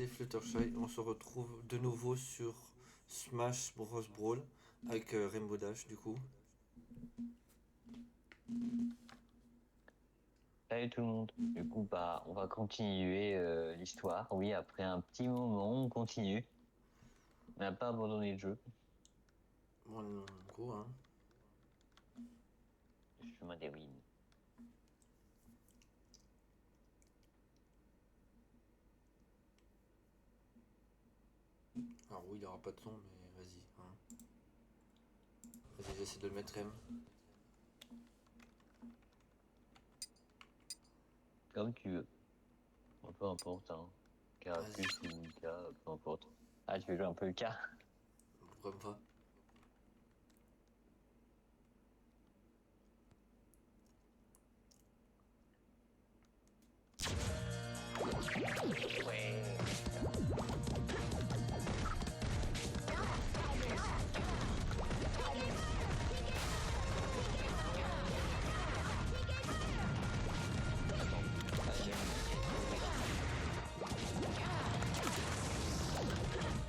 c'est Fluttershy. On se retrouve de nouveau sur Smash Bros. Brawl avec Rainbow Dash du coup. Salut tout le monde. Du coup, on va continuer l'histoire. Oui, après un petit moment, on continue. On n'a pas abandonné le jeu. Bon, go hein. Le chemin des ruines. Alors oui, il n'y aura pas de son, mais vas-y. Hein. Vas-y, j'essaie de le mettre M. Comme tu veux. Peu importe, hein. K Vas-y, plus ou K, peu importe. Ah, tu veux jouer un peu le K? pourquoi pas. Ouais.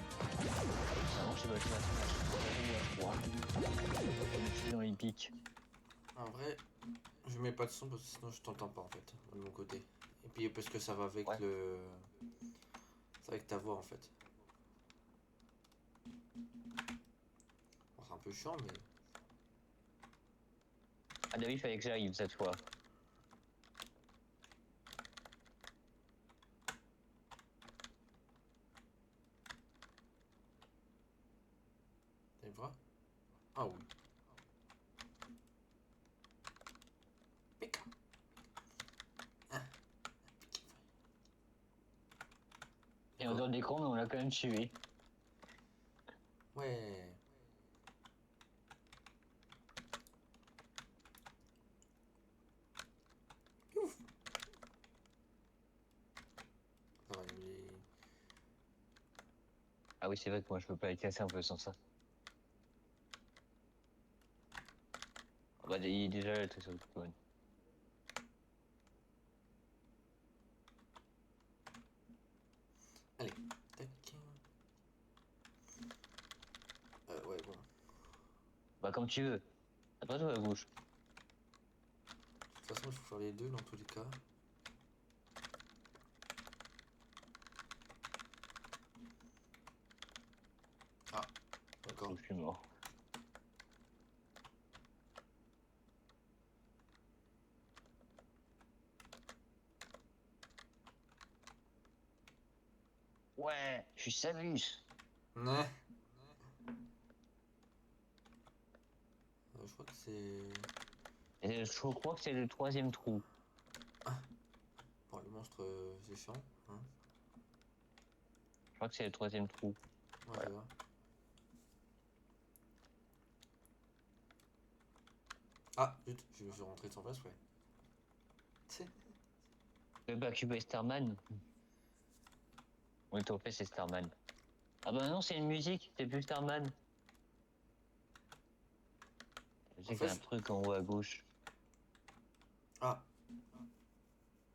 Non, je sais pas, je dans hippique. En vrai, je mets pas de son parce que sinon je t'entends pas en fait, de mon côté. Et puis parce que ça va avec Ouais. le. Ça va avec ta voix en fait. Bon, c'est un peu chiant, mais. Ah, David, il fallait que j'arrive cette fois. T'as une voix? Ah oui. Pika. Ah. Et on D'accord. dort d'écran, mais on l'a quand même tué. Ouais. Ouf. Ça va, Ah oui, c'est vrai que moi, je peux pas les casser un peu sans ça. Ah bah, il est déjà là, le truc sur le Pokémon. Allez. Tac. Ouais, bon. Bah, comme tu veux. À droite ou à gauche? De toute façon, il faut faire les deux dans tous les cas. Ah, d'accord. Je suis mort. Ouais, je suis Samus. Ouais. Je crois que c'est. Et je crois que c'est le troisième trou. Bon, le monstre, c'est chiant. Hein. Je crois que c'est le troisième trou. Ouais, Voilà. je vois. Ah, zut, je me suis rentré sans face, ouais. Bah, Cube et Starman. Oui, t'as fait, c'est Starman. Ah bah non, c'est une musique, c'est plus Starman. Je En sais qu'il fait, y a un truc en haut à gauche. Ah,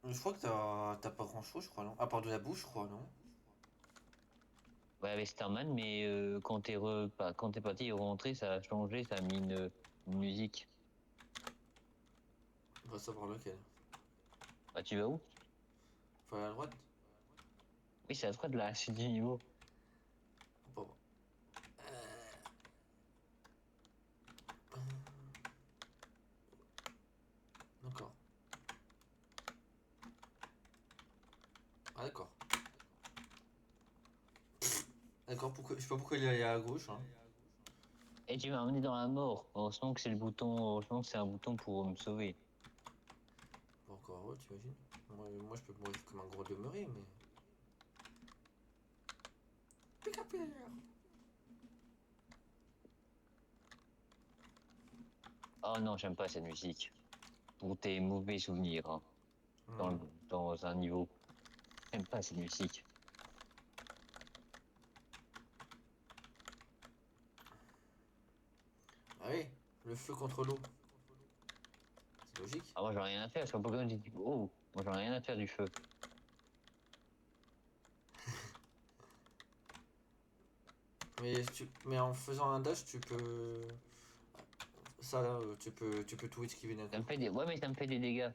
je crois que t'as pas grand chose, je crois, non? À part de la bouche, je crois, non? Ouais, avec Starman, mais quand t'es parti et rentré, ça a changé, ça a mis une musique. On va savoir lequel. Bah, tu vas où? Faut aller à droite? Oui, c'est à droite là, c'est du niveau. Faut pas voir. D'accord. Ah, d'accord. D'accord, pourquoi... je sais pas pourquoi il est allé à gauche, hein. Et tu m'as emmené dans la mort. Heureusement que c'est le bouton, heureusement que c'est un bouton pour me sauver. Bon, encore heureux, t'imagines? Moi, je peux mourir comme un gros demeuré, mais. Pick up here. Oh non, j'aime pas cette musique. Pour tes mauvais souvenirs, hein, Hmm. dans un niveau. J'aime pas cette musique. Ah oui, le feu contre l'eau. C'est logique. Ah, moi, j'en ai rien à faire. Sur Pokémon, j'ai dit, oh, moi, j'en ai rien à faire du feu. Mais en faisant un dash, tu peux. Ça là, tu peux tout esquiver d'un Ça me coup. fait des... Ouais, mais ça me fait des dégâts.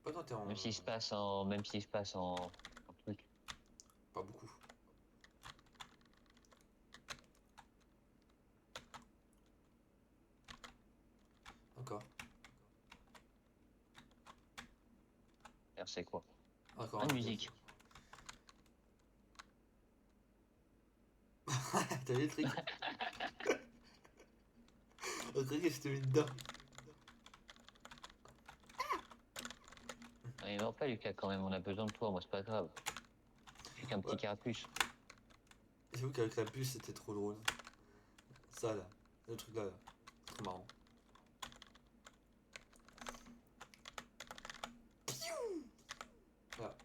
Pas non, t'es en. Même si je passe en... Même si je passe en truc. Pas beaucoup. Encore. Alors, c'est quoi? Encore Ah, un une dégât. musique. T'as vu le truc? Le truc, je te mets dedans. Il va pas, Lucas, quand même. On a besoin de toi. Moi, c'est pas grave. J'ai qu'un petit Ouais. carapuce. J'avoue qu'avec la puce, c'était trop drôle. Ça là. Le truc là, là. C'est trop marrant. Voilà.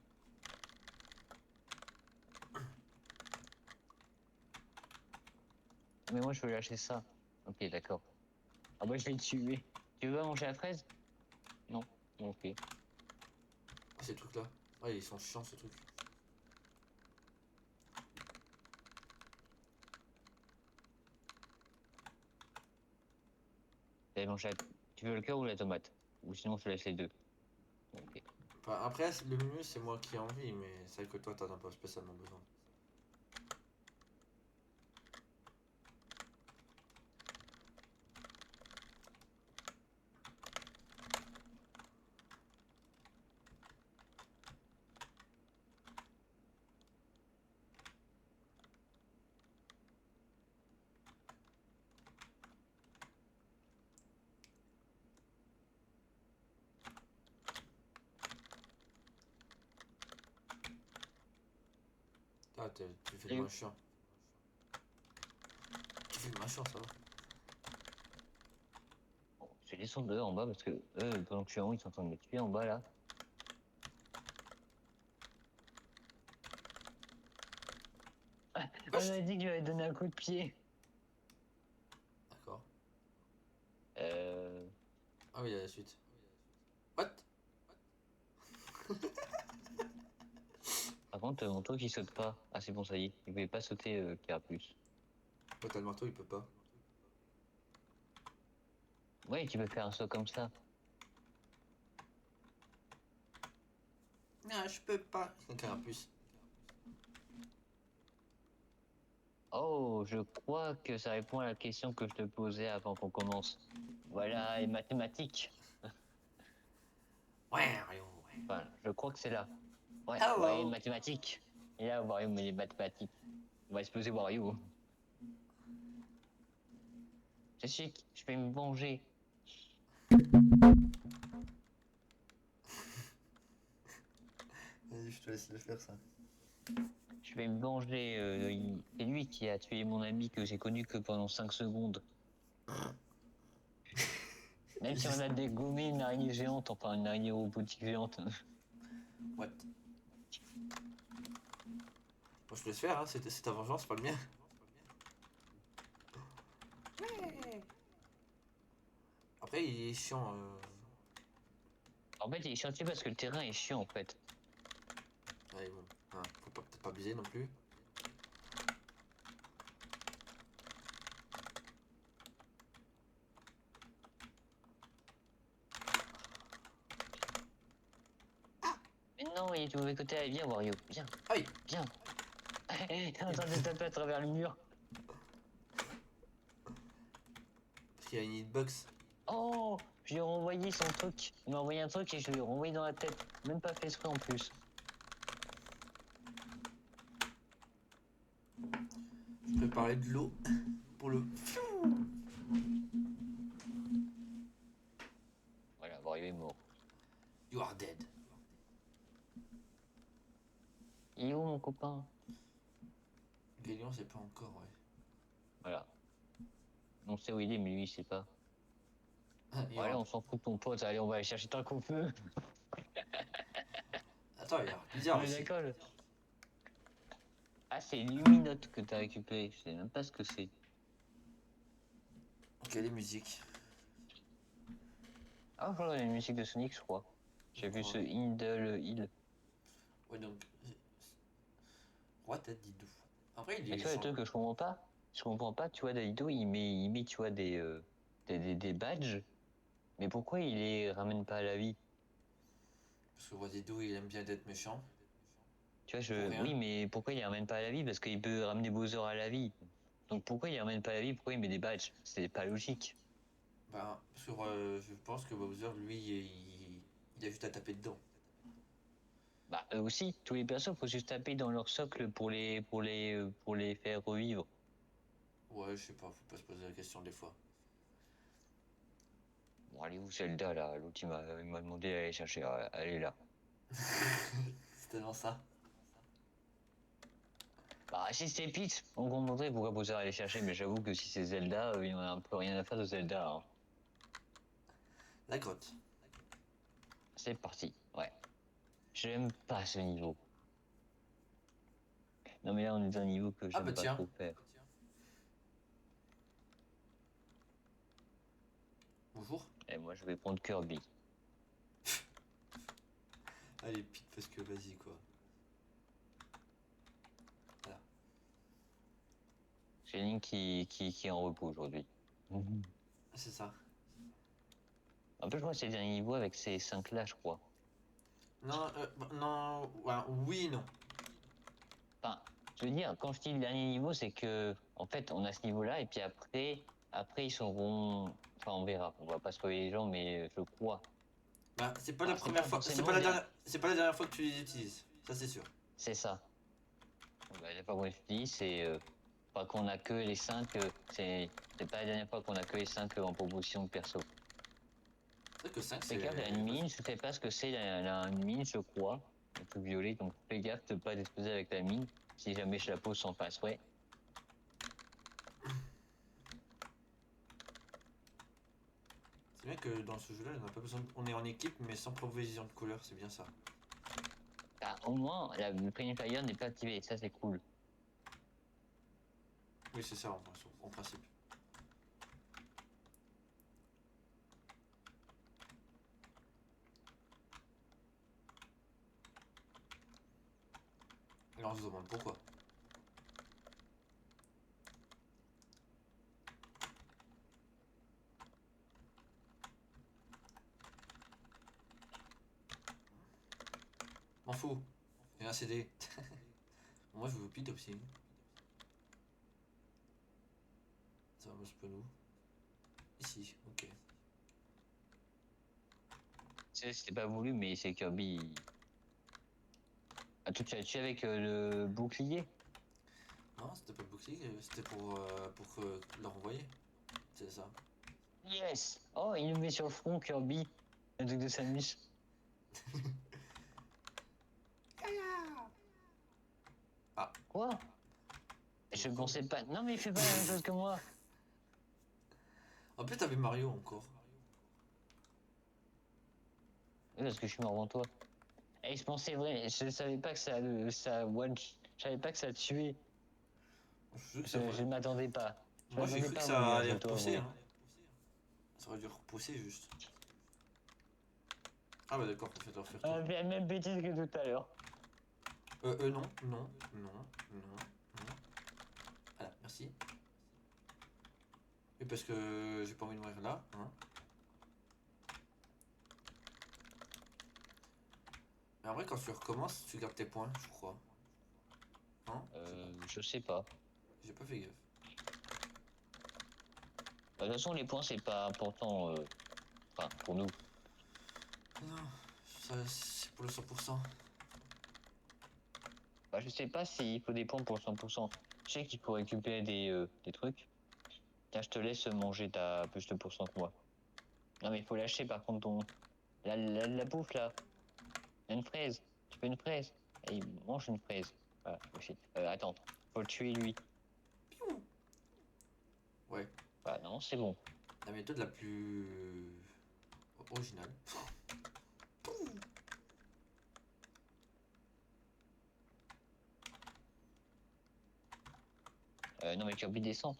Mais moi, je veux lâcher ça. Ok, d'accord. Ah bah, je vais le tuer. Tu veux manger la fraise? Non. Ok. Ah, ces trucs là. Ah, ils sont chiants, ces trucs. Tu veux manger la... Tu veux le cœur ou la tomate? Ou sinon, je te laisse les deux. Ok. Enfin, après, le mieux, c'est moi qui ai envie, mais c'est vrai que toi, t'en as pas spécialement besoin. Ah, tu fais le Et moins chiant. Tu fais le moins chiant, ça va. bon, je vais descendre en bas parce que eux, pendant que je suis en haut, ils sont en train de me tuer en bas là. On Wesh. m'a dit que j'avais donné un coup de pied. D'accord. Euh... Ah oui, il y a la suite. What? Par contre, mon truc il saute pas. Ah, c'est bon, ça y est. Il pouvait pas sauter carapuce. Ouais, t'as le marteau, il peut pas. Ouais, tu peux faire un saut comme ça. Non, je peux pas. C'est un carapuce. Oh, je crois que ça répond à la question que je te posais avant qu'on commence. Voilà, les mathématiques. Ouais, rien, ouais. Enfin, je crois que c'est là. Ouais, ouais, les Hello. mathématiques. Et là, Wario, mais les mathématiques. On va exploser Wario. Je vais me venger. Vas-y, je te laisse le faire, ça. Je vais me venger. C'est lui qui a tué mon ami que j'ai connu que pendant 5 secondes. Même si on a dégommé une araignée géante, enfin une araignée robotique géante. What? Moi, je te laisse faire, hein. C'est ta vengeance, c'est pas le mien. Ouais. Après, il est chiant. En fait, il est chantier parce que le terrain est chiant en fait. Ouais, bon. Hein, faut pas peut-être pas abuser non plus. Mais non, il est du mauvais côté. Allez, viens, Wario. Viens, Aïe. viens. T'es en train de taper à travers le mur. Parce qu'il y a une hitbox. Oh, je lui ai renvoyé son truc. Il m'a envoyé un truc et je lui ai renvoyé dans la tête. Même pas fait exprès en plus. Je peux parler de l'eau pour le. Voilà, Wario est mort. You are dead. Il est où mon copain? Gagnant, c'est pas encore, ouais. Voilà. On sait où il est, mais lui, il sait pas. Il y Bon, allez, aura... on s'en fout de ton pote. Allez, on va aller chercher tant qu'on peut. Attends, il y aura bizarre On est aussi. d'accord. Ah, c'est Luminote que t'as récupéré. Je sais même pas ce que c'est. Ok, les musiques. Ah, voilà, la musique de Sonic, je crois. Je J'ai vu crois. ce Hindle Hill. Ouais, donc. Roi tête dit d'où. Après, il Mais est tu vois, le truc que je comprends pas, tu vois, Daido, il met, tu vois, des badges, mais pourquoi il les ramène pas à la vie? Parce que Wadedo, il aime bien d'être méchant. Tu vois, Pour oui, rien. mais pourquoi il les ramène pas à la vie? Parce qu'il peut ramener Bowser à la vie. Donc pourquoi il les ramène pas à la vie? Pourquoi il met des badges? C'est pas logique. Bah, je pense que Bowser, lui, il a juste à taper dedans. Bah, eux aussi, tous les persos, faut juste taper dans leur socle pour les faire revivre. Ouais, je sais pas, faut pas se poser la question des fois. Bon, allez où Zelda, là? L'autre, il m'a demandé d'aller chercher. Elle est là. C'est tellement ça. Bah, si c'était Peach, on comprendrait pourquoi Bowser allait chercher, mais j'avoue que si c'est Zelda, il en a un peu rien à faire de Zelda, hein. La grotte. C'est parti, ouais. J'aime pas ce niveau. Non, mais là, on est dans un niveau que Ah bah j'aime pas tiens, trop faire. bonjour. Et moi, je vais prendre Kirby. Allez, pique parce que vas-y quoi. Voilà. J'ai Link qui est en repos aujourd'hui. Mhm. C'est ça. En plus, je crois que c'est le dernier niveau avec ces 5 là, je crois. Non, non, ouais, oui, non. Enfin, je veux dire, quand je dis le dernier niveau, c'est que, en fait, on a ce niveau-là, et puis après, ils seront. Enfin, on verra. On va pas spoiler les gens, mais je crois. Bah, c'est pas la Enfin, c'est première pas fois, forcément le dernier. c'est pas la dernière fois que tu les utilises. Ça, c'est sûr. C'est ça. Bah, la fois qu'on je c'est. Enfin, qu'on a que les 5. C'est pas la dernière fois qu'on a que les 5 en proposition de perso. C'est vrai que 5 Fais gaffe, la c'est. Ouais. mine, je sais pas ce que c'est, une mine, je crois. Un truc violet, donc fais gaffe de pas t'exposer avec la mine. Si jamais je la pose sans faire exprès. C'est bien que dans ce jeu-là, on a pas besoin on est en équipe, mais sans provision de couleur, c'est bien ça. Ah, au moins, le Friendly Fire n'est pas activé, ça c'est cool. Oui, c'est ça en principe. Alors on se demande pourquoi. M'en fous. J'ai un CD. Moi, je veux Pete aussi. Ça va, c'est pas nous. Ici, ok. C'était pas voulu, mais c'est Kirby. Ah, tu as tué avec le bouclier? Non, c'était pas le bouclier, c'était pour le renvoyer. C'est ça. Yes! Oh, il nous met sur le front, Kirby. Un truc de Samus. Ah, Quoi? Je pourquoi? pensais pas. Non, mais il fait pas la même chose que moi. En plus, t'avais Mario encore. Oui, parce que je suis mort avant toi. Et je pensais vrai, je savais pas que ça one, je savais pas que ça tuait. Je que ça Je ne m'attendais pas. Je Moi, j'ai m'attendais cru pas que à ça mourir, allait je dois repousser, avouer. hein. Ça aurait dû repousser juste. Ah bah d'accord, faut faire refaire tout. La même bêtise que tout à l'heure. Non, non, non, non, non. Voilà, merci. Oui, parce que j'ai pas envie de mourir là, hein. Mais en vrai, quand tu recommences, tu gardes tes points, je crois. Non? Je sais pas. Je sais pas. J'ai pas fait gaffe. Bah, de toute façon, les points, c'est pas important. Enfin, pour nous. Non, ça, c'est pour le 100%. Bah, je sais pas s'il faut des points pour le 100%. Je sais qu'il faut récupérer des trucs. Tiens, je te laisse manger ta plus de pourcent que moi. Non, mais il faut lâcher par contre ton. La bouffe là. Une fraise. Tu veux une fraise? Et mange une fraise. Voilà, aussi. Attends, faut le tuer lui. Ouais, Bah non, c'est bon. la méthode la plus originale. Non, mais Kirby descend.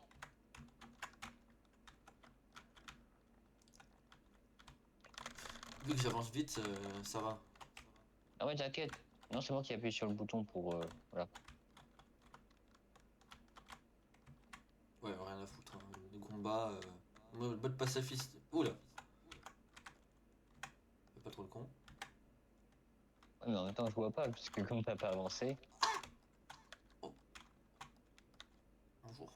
Vu que j'avance vite, ça va. Ah ouais, t'inquiète. Non, c'est moi qui appuie sur le bouton pour. Voilà. rien à foutre. Hein. Les combats, mode pacifiste. Oula, fais pas trop le con. Ouais, mais en même temps, je vois pas, puisque comme t'as pas avancé. Oh, bonjour.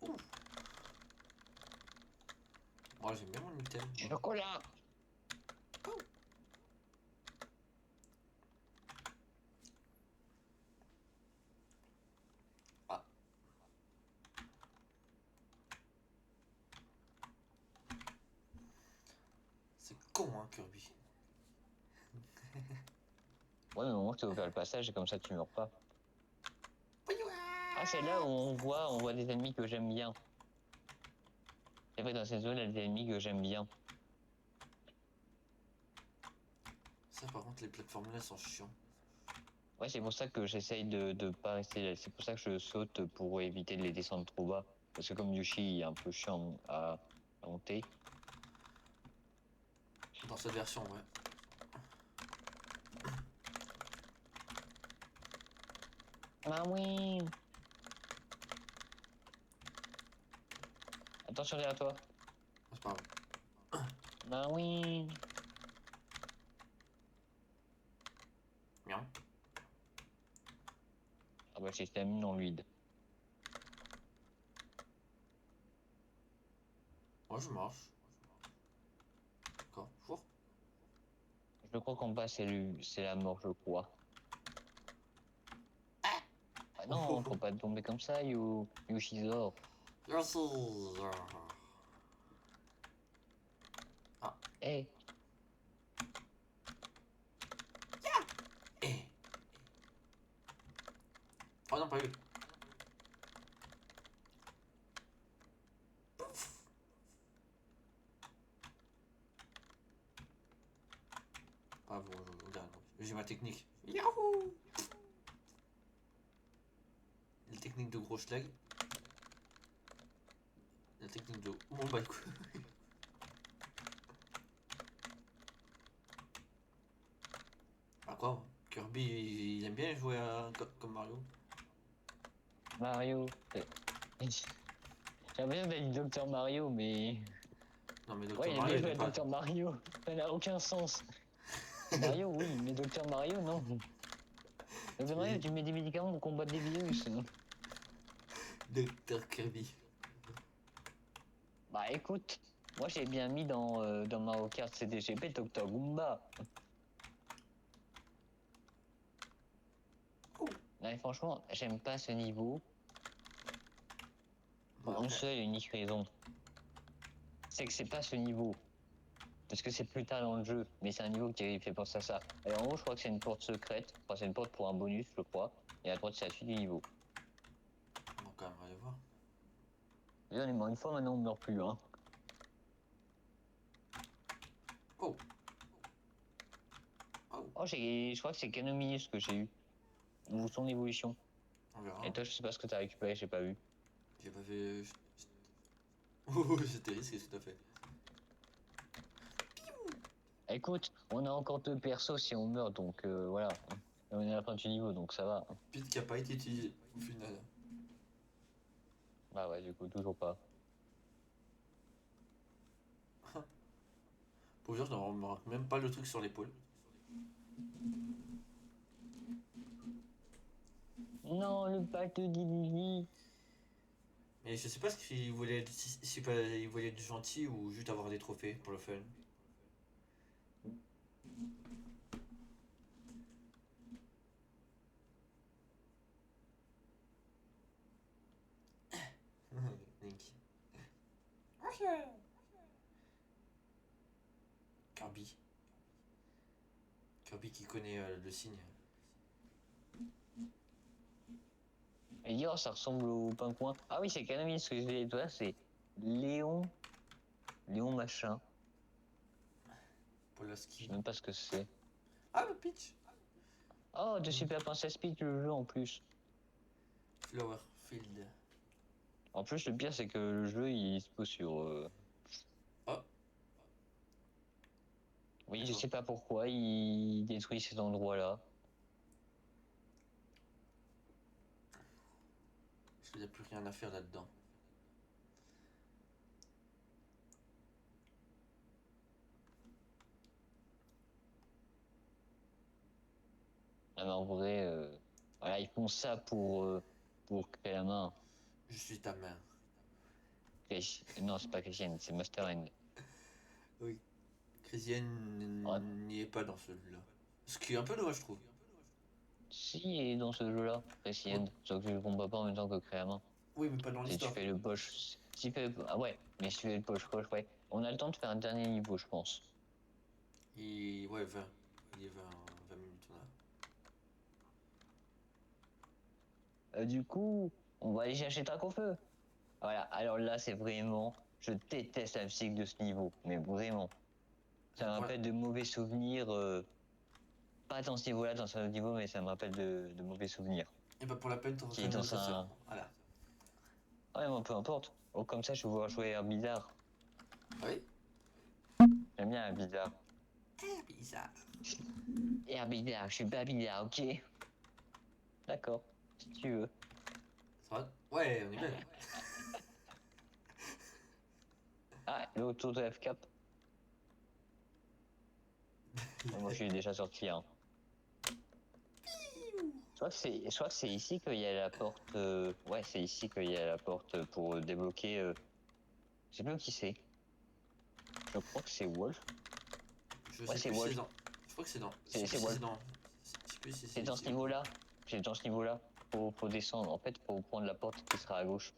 Ouh. Oh, j'aime bien mon item. Du chocolat! Ah, c'est con, hein, Kirby. Ouais, mais au moins, je t'ai ouvert le passage et comme ça, tu meurs pas. Ah, c'est là où on voit des ennemis que j'aime bien. C'est vrai, dans cette zone, il y a des ennemis que j'aime bien. Ça, par contre, les plateformes là sont chiants. Ouais, c'est pour ça que j'essaye de pas rester là. C'est pour ça que je saute pour éviter de les descendre trop bas. Parce que comme Yoshi est un peu chiant à monter. Dans cette version, ouais. Ah oui! Attention derrière toi. Ah, c'est pas grave. Ah oui! Miam. Ah bah, j'ai stamina dans l'huile. Moi, je marche. D'accord. Four. Je crois qu'en bas, c'est la mort, je crois. Ah Oh, oh, non, faut oh. pas tomber comme ça, Yoshizor. Merci. Ah. Eh, Eh. Oh non, pas lui. Ah bon, regarde. J'ai ma technique. Yahoo! La technique de gros schlag. La technique de. Bon, bah, écoute. Ah quoi? Kirby, il aime bien jouer comme Mario. Mario. J'ai l'impression d'être Docteur Mario, mais. Non, mais Ouais, Docteur il aime Mario, bien il jouer est à pas. Docteur Mario. Ça n'a aucun sens. Mario, oui, mais Docteur Mario, non. Docteur Mario, Tu tu mets des médicaments pour combattre des virus. Docteur Kirby. Bah écoute, moi j'ai bien mis dans Mario Kart CDGP Docteur Goomba. Oh. Non, mais franchement, j'aime pas ce niveau Bah, pour une après. seule et unique raison. C'est que c'est pas ce niveau. Parce que c'est plus tard dans le jeu, mais c'est un niveau qui fait penser à ça. Et en haut, je crois que c'est une porte secrète. Enfin, c'est une porte pour un bonus, je crois. Et à droite, c'est la suite du niveau. On va quand même aller voir. Et on est mort une fois, maintenant on ne meurt plus, hein. Oh. Oh. Oh, je crois que c'est Canominus que j'ai eu. Ou son évolution. On verra. Et toi, je sais pas ce que t'as récupéré, j'ai pas vu. J'ai pas fait. Oh, c'était risqué ce que t'as fait. Écoute, on a encore deux persos si on meurt, donc voilà. On est à la fin du niveau, donc ça va. Pit qui a pas été utilisé au final. Bah ouais, du coup, toujours pas. Pour dire, je ne remarque même pas le truc sur l'épaule. Non, le pacte d'Illy. Et je sais pas ce qu'il voulait être, si pas, il voulait être gentil ou juste avoir des trophées pour le fun. Link. Kirby. Kirby qui connaît le signe. Et dire, oh, ça ressemble au pingouin. Ah oui, c'est Canominus, ce que je disais toi, c'est Léon. Léon machin. Je Polaski. sais même pas ce que c'est. Ah, le Peach. Oh, de Super Princess Peach, le jeu en plus. Flowerfield. En plus, le pire, c'est que le jeu, il se pose sur. Oh, Oui, je je vois. sais pas pourquoi, il détruit ces endroits-là. plus rien à faire là-dedans. Ah, mais en vrai, voilà, ils font ça pour créer la main. Je suis ta mère. Non, c'est pas Christian, c'est Master End. Oui. Christiane Ouais. n'y est pas dans celui-là. Ce qui est un peu dommage, je trouve. Si, il est dans ce jeu-là, Oui, Christian. Sauf que je le combats pas en même temps que créer la main. oui, mais pas dans Si tu l'histoire. fais le poche. Si tu fais. Ah ouais, mais si tu fais le poche-coche, ouais. On a le temps de faire un dernier niveau, je pense. Ouais, 20. Il est 20 minutes, on a. Du coup, on va aller chercher Dracofeu. Voilà, alors là, c'est vraiment. Je déteste la physique de ce niveau, mais vraiment. Ça me Voilà. rappelle de mauvais souvenirs. Pas dans ce niveau-là, dans un autre niveau, mais ça me rappelle de mauvais souvenirs. Et bah pour la peine, t'auras Qui quand est même le dans dresseur. un. Voilà. Ouais, moi, peu importe. Oh, comme ça, je vais pouvoir jouer à bizarre. Oui. J'aime bien un bizarre. Bizarre. Et un bizarre, je suis pas bizarre, ok? D'accord, si tu veux. Ça va? Ouais, on est bien. Ah, l'auto de F-Cap. Moi, je suis déjà sorti, hein. Je crois que c'est ici qu'il y a la porte. Ouais, c'est ici qu'il y a la porte pour débloquer. Je sais plus qui c'est. Je crois que c'est Wolf. Je Ouais, sais c'est plus si c'est Wolf. dans. Je crois que c'est dans. Je sais plus C'est si c'est Wolf. dans. Je sais plus si c'est C'est dans ce ici ou pas. niveau-là. C'est dans ce niveau-là. Faut descendre. En fait, faut prendre la porte qui sera à gauche. De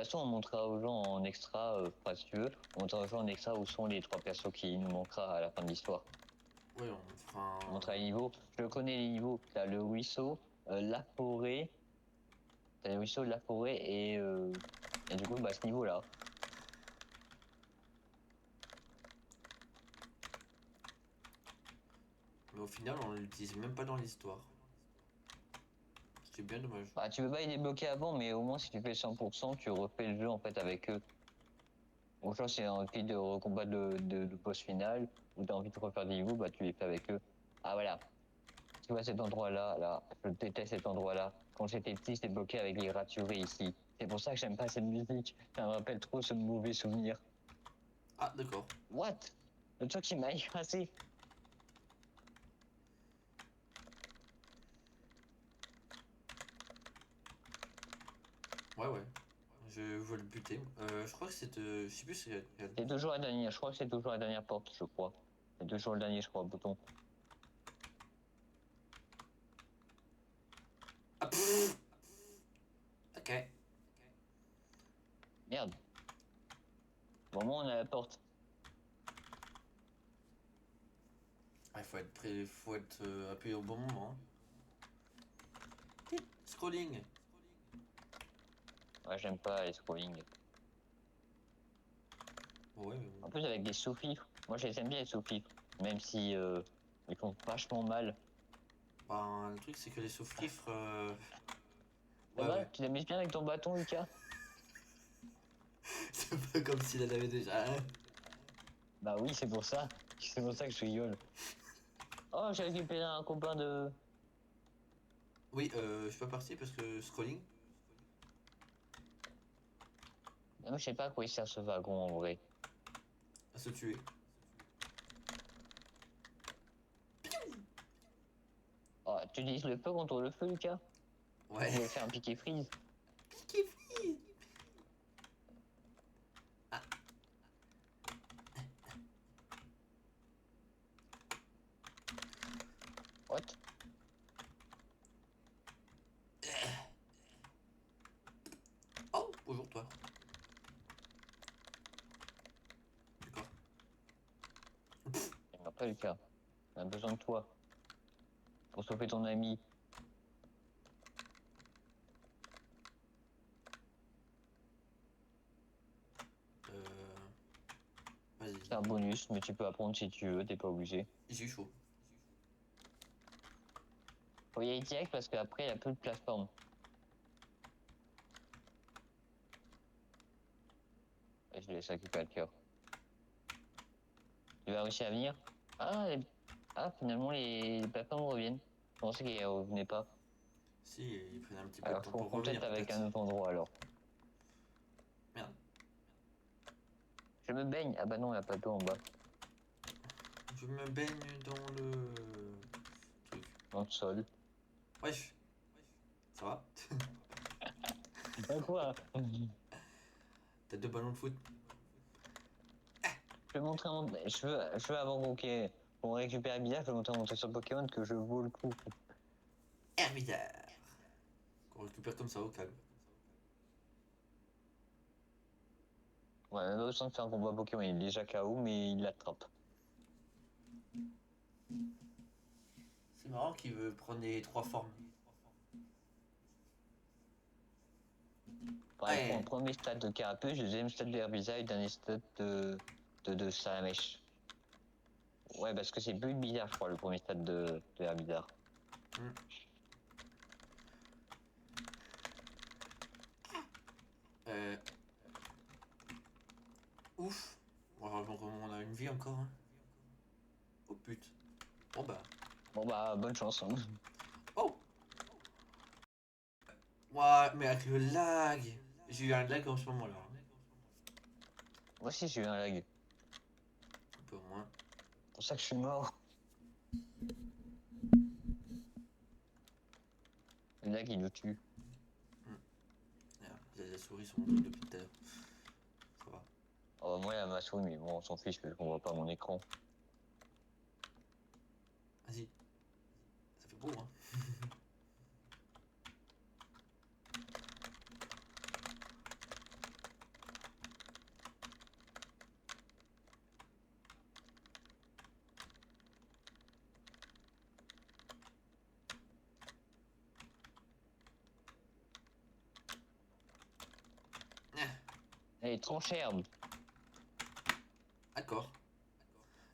toute façon, on montrera aux gens en extra, enfin, si tu veux, on montrera aux gens en extra où sont les trois persos qui nous manquera à la fin de l'histoire. Ouais, on fera On un. montrera les niveaux. Je connais les niveaux. T'as le ruisseau, la forêt. T'as le ruisseau, la forêt et du coup, bah, ce niveau-là. Mais au final, on l'utilise même pas dans l'histoire. C'est bien dommage. Bah, tu peux pas les débloquer avant, mais au moins si tu fais 100%, tu refais le jeu en fait avec eux. Ou soit c'est envie de combat de boss final, ou t'as envie de refaire des niveaux, bah tu les fais avec eux. Ah voilà, tu vois cet endroit-là, là, je déteste cet endroit-là. Quand j'étais petit, j'étais bloqué avec les raturés ici. C'est pour ça que j'aime pas cette musique. Ça me rappelle trop ce mauvais souvenir. Ah, d'accord. What? Le truc qui m'a écrasé. Ouais, ouais. Je veux le buter. Je crois que c'est. Je sais plus si. C'est toujours la dernière, je crois que c'est toujours la dernière porte, je crois. C'est toujours le dernier, je crois, bouton. Ah, pfff. Ok. Merde. Au moment où on a la porte. Ah, il faut être prêt, faut être appuyé au bon moment. Hein. Scrolling. Ouais, j'aime pas les scrolling. Ouais, mais En bon. plus, avec des sous-fifres. Moi, je les aime bien, les sous-fifres. Même si ils font vachement mal. Ben, le truc, c'est que les sous-fifres. Ça Ouais, va? ouais. Tu t'amuses bien avec ton bâton, Lucas? C'est pas comme s'il en avait déjà un. Bah oui, c'est pour ça. C'est pour ça que je rigole. Oh, j'ai récupéré un copain de... Oui, je suis pas parti parce que scrolling, Moi, je sais pas à quoi il sert ce wagon, en vrai. à se tuer. Oh, tu utilises le feu contre le feu, Lucas? Ouais. Vous voulez faire un piqué freeze? Piqué freeze. Ah, What? oh, bonjour toi. D'accord. Il m'a pas, Lucas. On a besoin de toi. Pour sauver ton ami. Vas-y, C'est un bonus, mais tu peux apprendre si tu veux, t'es pas obligé. j'ai chaud. Faut y aller direct parce qu'après, il n'y a plus de plateforme. Et je laisse récupérer le cœur. Tu vas réussir à venir? Ah, finalement, les plateformes reviennent. Je pensais qu'elles revenaient pas. Si, ils prennent un petit peu de Alors temps faut pour qu'on revenir, peut-être avec peut-être. un autre endroit alors. Merde. Je me baigne. Ah bah non, y a pas d'eau en bas. Je me baigne dans le truc. Dans le sol. Wesh. Ça va? Bah quoi? T'as 2 ballons de foot. Je vais montrer mon... je veux avant qu'on récupère Abida, je vais montrer mon sur Pokémon que je vaux le coup. Hermidar. Qu'on récupère comme ça au calme. Ouais, même pas besoin de faire un combat Pokémon, il est déjà KO mais il l'attrape. C'est marrant qu'il veut prendre les 3 formes. Enfin, il prend le Ouais. premier stade de Carapuce, le deuxième stade de Herbisa et le dernier stade de Salamèche. Ouais, parce que c'est plus bizarre, je crois, le premier stade de Herbizarre. Hmm. Euh... Ouf. Bon, alors, on a une vie encore. Hein. Oh putain. Bon bah. Bon bah, bonne chance. Hein. Oh. Ouais, mais avec le lag. J'ai eu un lag en ce moment là. Hein. Moi aussi, j'ai eu un lag. Un peu moins. C'est pour ça que je suis mort. Le lag, il nous tue. Les souris sont montrées depuis tout à l'heure. Ça va. Oh, moi, il y a ma souris, mais bon, on s'en fiche parce qu'on voit pas mon écran. Vas-y. Ça fait beau hein. Allez, tranche herbe. D'accord.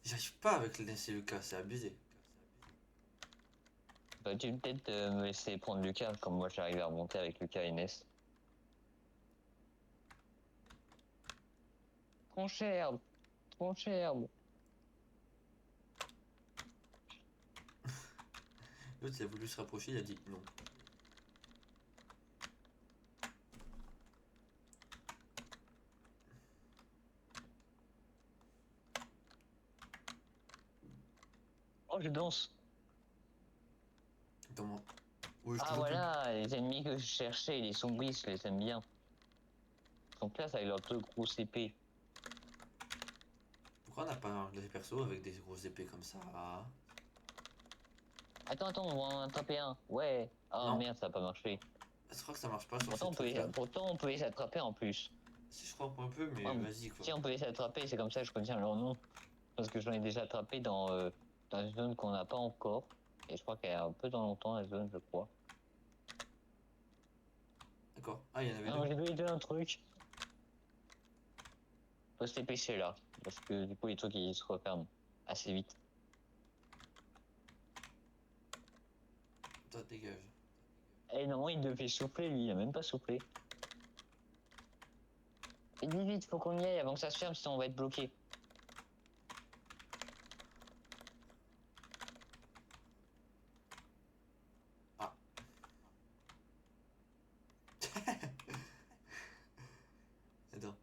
J'arrive pas avec les CEK, c'est abusé. Bah, tu peux peut-être me laisser prendre Lucas, comme moi j'arrive à remonter avec Lucas et Ness. Tranche herbe. Tranche herbe. L'autre il a voulu se rapprocher, il a dit non. Oh, je danse. Attends moi. Oui, je Ah toujours plus. voilà, les ennemis que je cherchais, les sombris, je les aime bien. Ils sont classe avec leurs deux grosses épées. Pourquoi on n'a pas des persos avec des grosses épées comme ça? Attends, on va en attraper un. Ouais. Ah Non. merde, ça a pas marché. Je crois que ça marche pas sur ces trucs là. Pourtant, on peut les attraper en plus. Si je crois un peu, mais Ouais, vas-y quoi. si on peut les attraper, c'est comme ça que je retiens leur nom. Parce que j'en ai déjà attrapé dans une zone qu'on n'a pas encore. Et je crois qu'elle est un peu dans longtemps, la zone, je crois. D'accord. Ah, il y en avait Non, deux. j'ai oublié un truc. Faut se dépêcher là. Parce que du coup, les trucs ils se referment assez vite. Toi, dégage. Et non, il devait souffler, lui, il a même pas soufflé. Et dis vite, faut qu'on y aille avant que ça se ferme, sinon on va être bloqué. Ah. Attends.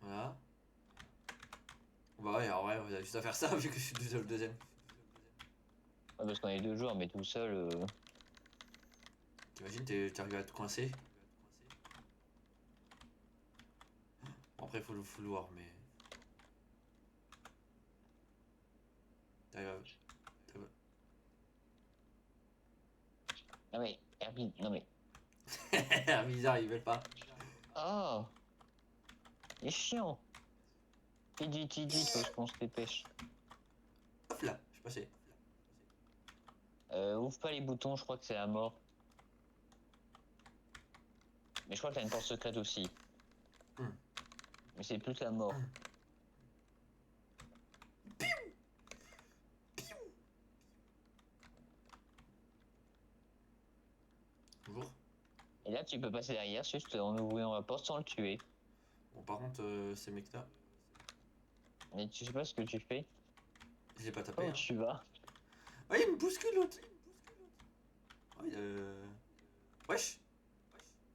Voilà. Bah ouais, alors ouais, vous avez juste à faire ça vu que je suis le deuxième. Ouais, parce qu'on est deux joueurs, mais tout seul. T'imagines, t'es arrivé à te coincer. Bon, après, faut le vouloir, mais. T'arrives à. Non mais, Herbie, non mais. Bizarre, il veut pas. Oh, il est chiant. Vite, vite, faut qu'on se dépêche. Hop là, je suis passé. Ouvre pas les boutons, je crois que c'est la mort. Mais je crois que t'as une porte secrète aussi. Hmm. Mais c'est plus la mort. Bonjour. Et là, tu peux passer derrière juste en ouvrant la porte sans le tuer. Bon, par contre, ces mecs-là, Mais tu sais pas ce que tu fais. je l'ai pas Pas tapé. où Hein. tu vas. Ah, il me bouscule l'autre. Ouais, wesh.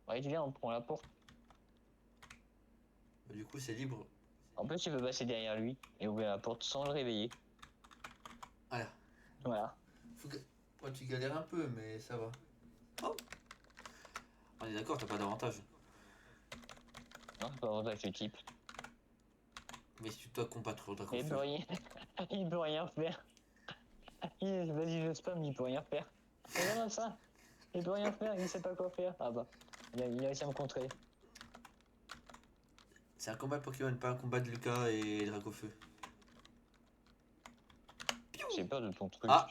Ouais, viens, on prend la porte. Bah, du coup, c'est libre. En plus, tu peux passer derrière lui et ouvrir la porte sans le réveiller. Voilà. Voilà. Faut que... Ouais, tu galères un peu, mais ça va. Oh. On est d'accord, t'as pas d'avantage. Non, c'est pas avantage du type. Mais si tu dois combattre le dragon Il peut feu. rien, il peut rien faire. Vas-y, je spam, il peut rien faire. Regarde ça, il peut rien faire, il sait pas quoi faire. Ah bah, il a réussi à me contrer. C'est un combat de Pokémon, pas un combat de Lucas et Dragon feu. J'ai peur de ton truc. Ah.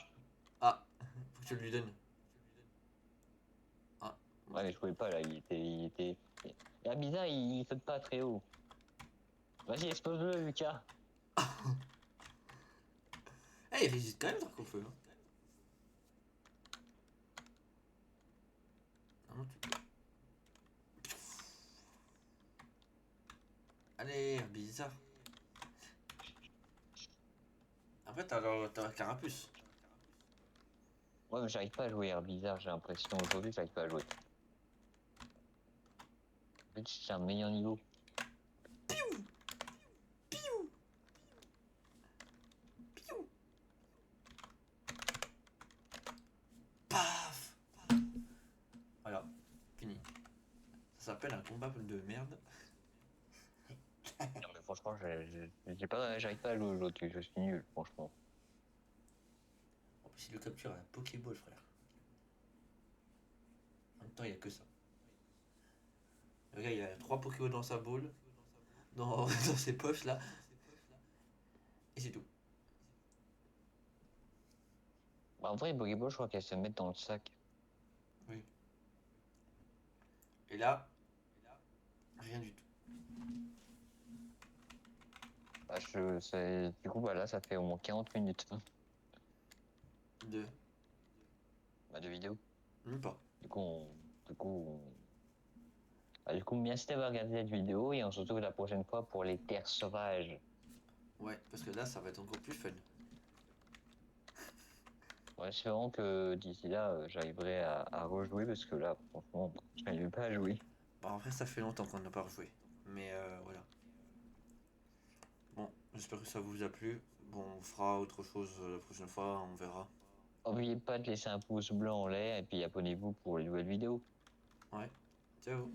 Ah. Faut que tu le lui donnes. Ah. Ouais, mais je pouvais pas là, il était. Ah, bizarre, il saute pas très haut. Vas-y, explose-le, Lucas. Eh, il résiste quand même, Dragon feu. Hein. Non, tu peux. Allez, bizarre. Après, t'as la carapuce. Ouais, mais j'arrive pas à jouer, bizarre, j'ai l'impression. Aujourd'hui, j'arrive pas à jouer. En fait, c'est un meilleur niveau. Piou. Piou. Piou. Paf. Voilà, fini. Ça s'appelle un combat de merde. Non, mais franchement, j'arrive pas à jouer aujourd'hui, je suis nul, franchement. En plus, il le capture à la Pokéball, frère. En même temps, il y a que ça. Le gars, il a 3 Pokéballs dans sa boule, dans ses poches là, et c'est tout. Bah, en vrai, les Pokéballs, je crois qu'elles se mettent dans le sac. Oui. Et là, rien du tout. Bah, du coup, bah, là, ça fait au moins 40 minutes De. bah, de vidéo. Même pas. Du coup, du coup, du coup, merci d'avoir regardé cette vidéo et on se retrouve la prochaine fois pour les terres sauvages. Ouais, parce que là, ça va être encore plus fun. Ouais, espérons que d'ici là, j'arriverai à rejouer parce que là, franchement, je n'arrive pas à jouer. Bah, en vrai, ça fait longtemps qu'on n'a pas rejoué. Mais voilà. Bon, j'espère que ça vous a plu. Bon, on fera autre chose la prochaine fois, on verra. N'oubliez pas de laisser un pouce blanc en l'air et puis abonnez-vous pour les nouvelles vidéos. Ouais. Ciao.